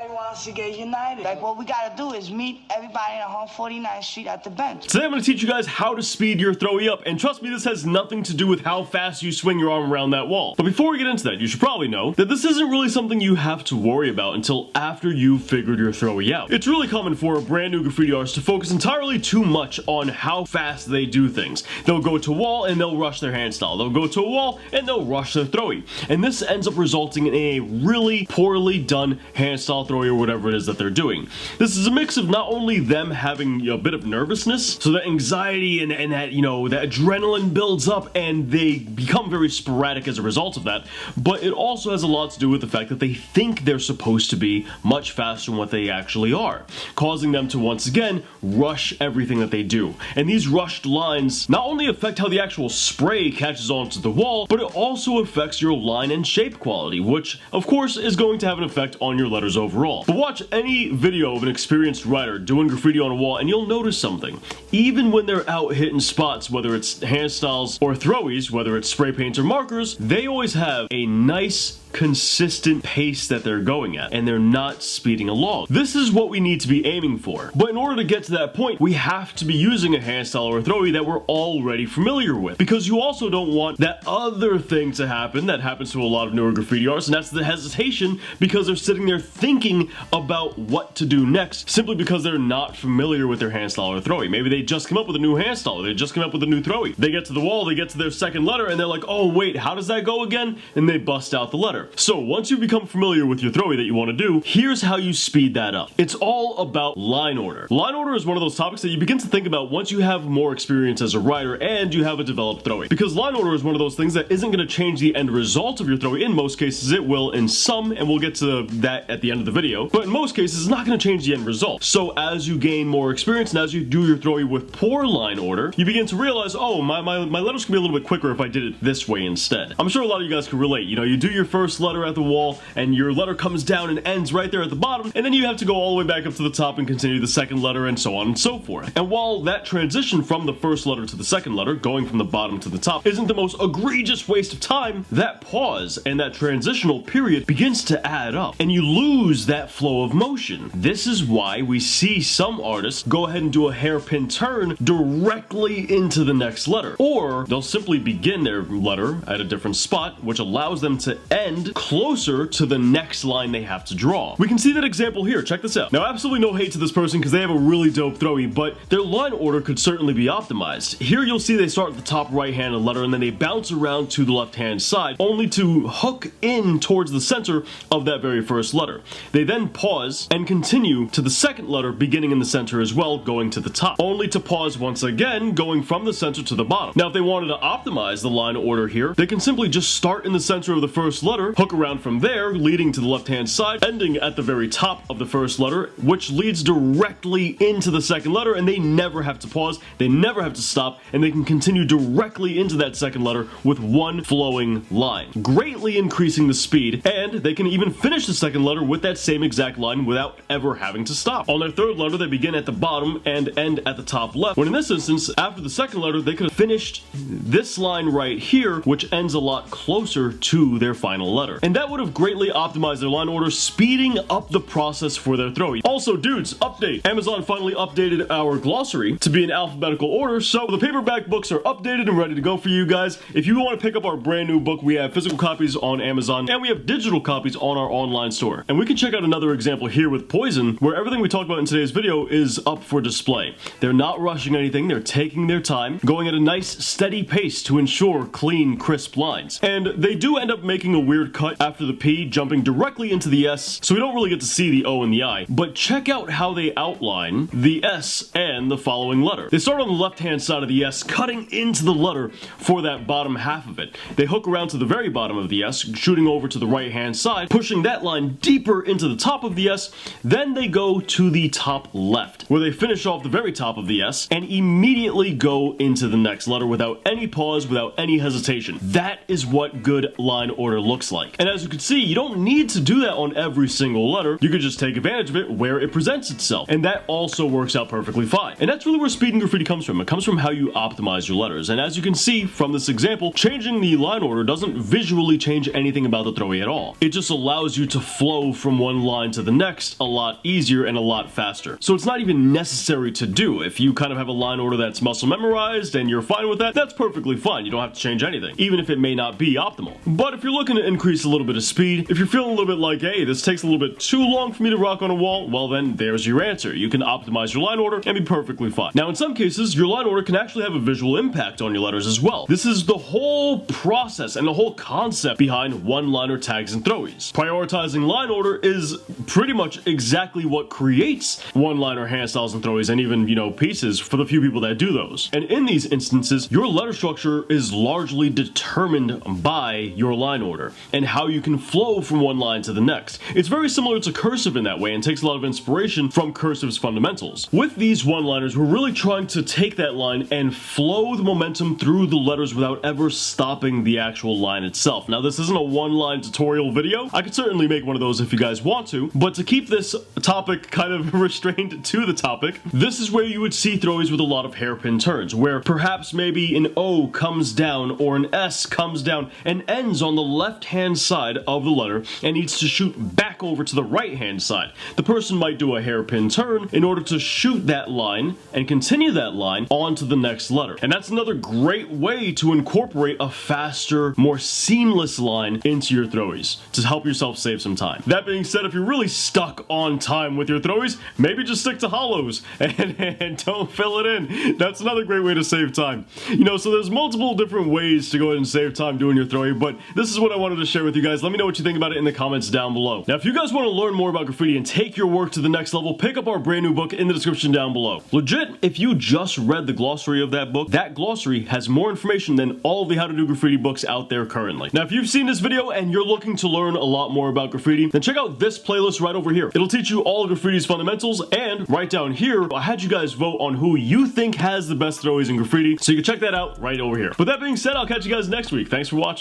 everybody wants to get united. Like, what we gotta do is meet everybody on 149th Street at the bench. Today I'm going to teach you guys how to speed your throwy up, and trust me, this has nothing to do with how fast you swing your arm around that wall. But before we get into that, you should probably know that this isn't really something you have to worry about until after you've figured your throwy out. It's really common for a brand new graffiti artist to focus entirely too much on how fast they do things. They'll go to a wall and they'll rush their hand style. They'll go to a wall and they'll rush their throwy. And this ends up resulting in a really poorly done hand style throwy or whatever it is that they're doing. This is a mix of not only them having a bit of nervousness, so that anxiety and that, that adrenaline builds up and they become very sporadic as a result of that, but it also has a lot to do with the fact that they think they're supposed to be much faster than what they actually are, causing them to once again rush everything that they do. And these rushed lines not only affect how the actual spray catches onto the wall, but it also affects your line and shape quality, which of course is going to have an effect on your letters overall. But watch any video of an experienced writer doing graffiti on a wall and you'll notice something. Even when they're out hitting spots, whether it's hand styles or throwies, whether it's spray paints or markers, they always have a nice consistent pace that they're going at, and they're not speeding along. This is what we need to be aiming for. But in order to get to that point, we have to be using a hand style or a throwy that we're already familiar with, because you also don't want that other thing to happen that happens to a lot of newer graffiti artists, and that's the hesitation because they're sitting there thinking about what to do next simply because they're not familiar with their hand style or throwy. Maybe they just came up with a new hand style, they just came up with a new throwy. They get to the wall, they get to their second letter, and they're like, oh wait, how does that go again? And they bust out the letter. So once you become familiar with your throwy that you want to do, here's how you speed that up. It's all about line order. Line order is one of those topics that you begin to think about once you have more experience as a writer and you have a developed throwy. Because line order is one of those things that isn't going to change the end result of your throwy. In most cases it will, in some, and we'll get to that at the end of the video, but in most cases it's not going to change the end result. So as you gain more experience and as you do your throwy with poor line order, you begin to realize, oh, my letters can be a little bit quicker if I did it this way instead. I'm sure a lot of you guys can relate. You do your first letter at the wall and your letter comes down and ends right there at the bottom, and then you have to go all the way back up to the top and continue the second letter and so on and so forth. And while that transition from the first letter to the second letter, going from the bottom to the top, isn't the most egregious waste of time, that pause and that transitional period begins to add up and you lose that flow of motion. This is why we see some artists go ahead and do a hairpin turn directly into the next letter, or they'll simply begin their letter at a different spot, which allows them to end closer to the next line they have to draw. We can see that example here. Check this out. Now, absolutely no hate to this person because they have a really dope throwy, but their line order could certainly be optimized. Here you'll see they start at the top right-handed letter and then they bounce around to the left-hand side, only to hook in towards the center of that very first letter. They then pause and continue to the second letter, beginning in the center as well, going to the top, only to pause once again, going from the center to the bottom. Now, if they wanted to optimize the line order here, they can simply just start in the center of the first letter, hook around from there, leading to the left-hand side, ending at the very top of the first letter, which leads directly into the second letter, and they never have to pause, they never have to stop, and they can continue directly into that second letter with one flowing line, greatly increasing the speed, and they can even finish the second letter with that same exact line without ever having to stop. On their third letter, they begin at the bottom and end at the top left, when in this instance, after the second letter, they could have finished this line right here, which ends a lot closer to their final letter. And that would have greatly optimized their line order, speeding up the process for their throwy. Also, dudes, update. Amazon finally updated our glossary to be in alphabetical order, so the paperback books are updated and ready to go for you guys. If you want to pick up our brand new book, we have physical copies on Amazon, and we have digital copies on our online store. And we can check out another example here with Poison, where everything we talked about in today's video is up for display. They're not rushing anything, they're taking their time, going at a nice, steady pace to ensure clean, crisp lines. And they do end up making a weird cut after the P, jumping directly into the S, so we don't really get to see the O and the I. But check out how they outline the S and the following letter. They start on the left-hand side of the S, cutting into the letter for that bottom half of it. They hook around to the very bottom of the S, shooting over to the right-hand side, pushing that line deeper into the top of the S. Then they go to the top left, where they finish off the very top of the S and immediately go into the next letter without any pause, without any hesitation. That is what good line order looks like. And as you can see, you don't need to do that on every single letter. You could just take advantage of it where it presents itself. And that also works out perfectly fine. And that's really where speed and graffiti comes from. It comes from how you optimize your letters. And as you can see from this example, changing the line order doesn't visually change anything about the throwy at all. It just allows you to flow from one line to the next a lot easier and a lot faster. So it's not even necessary to do. If you kind of have a line order that's muscle memorized and you're fine with that, that's perfectly fine. You don't have to change anything, even if it may not be optimal. But if you're looking to increase a little bit of speed, if you're feeling a little bit like, hey, this takes a little bit too long for me to rock on a wall, well then there's your answer. You can optimize your line order and be perfectly fine. Now in some cases, your line order can actually have a visual impact on your letters as well. This is the whole process and the whole concept behind one-liner tags and throwies. Prioritizing line order is pretty much exactly what creates one-liner hand styles and throwies, and even, pieces for the few people that do those. And in these instances, your letter structure is largely determined by your line order and how you can flow from one line to the next. It's very similar to cursive in that way and takes a lot of inspiration from cursive's fundamentals. With these one-liners, we're really trying to take that line and flow the momentum through the letters without ever stopping the actual line itself. Now, this isn't a one-line tutorial video. I could certainly make one of those if you guys want to, but to keep this topic kind of restrained to the topic, this is where you would see throwies with a lot of hairpin turns, where perhaps maybe an O comes down or an S comes down and ends on the left-hand side of the letter and needs to shoot back over to the right-hand side. The person might do a hairpin turn in order to shoot that line and continue that line onto the next letter. And that's another great way to incorporate a faster, more seamless line into your throwies to help yourself save some time. That being said, if you're really stuck on time with your throwies, maybe just stick to hollows and don't fill it in. That's another great way to save time. So there's multiple different ways to go ahead and save time doing your throwing, but this is what I wanted to share with you guys. Let me know what you think about it in the comments down below. Now, if you guys want to learn more about graffiti and take your work to the next level, pick up our brand new book in the description down below. Legit, if you just read the glossary of that book, that glossary has more information than all of the How to Do Graffiti books out there currently. Now, if you've seen this video and you're looking to learn a lot more about graffiti, then check out this playlist right over here. It'll teach you all of graffiti's fundamentals, and right down here, I had you guys vote on who you think has the best throwies in graffiti, so you can check that out right over here. With that being said, I'll catch you guys next week. Thanks for watching.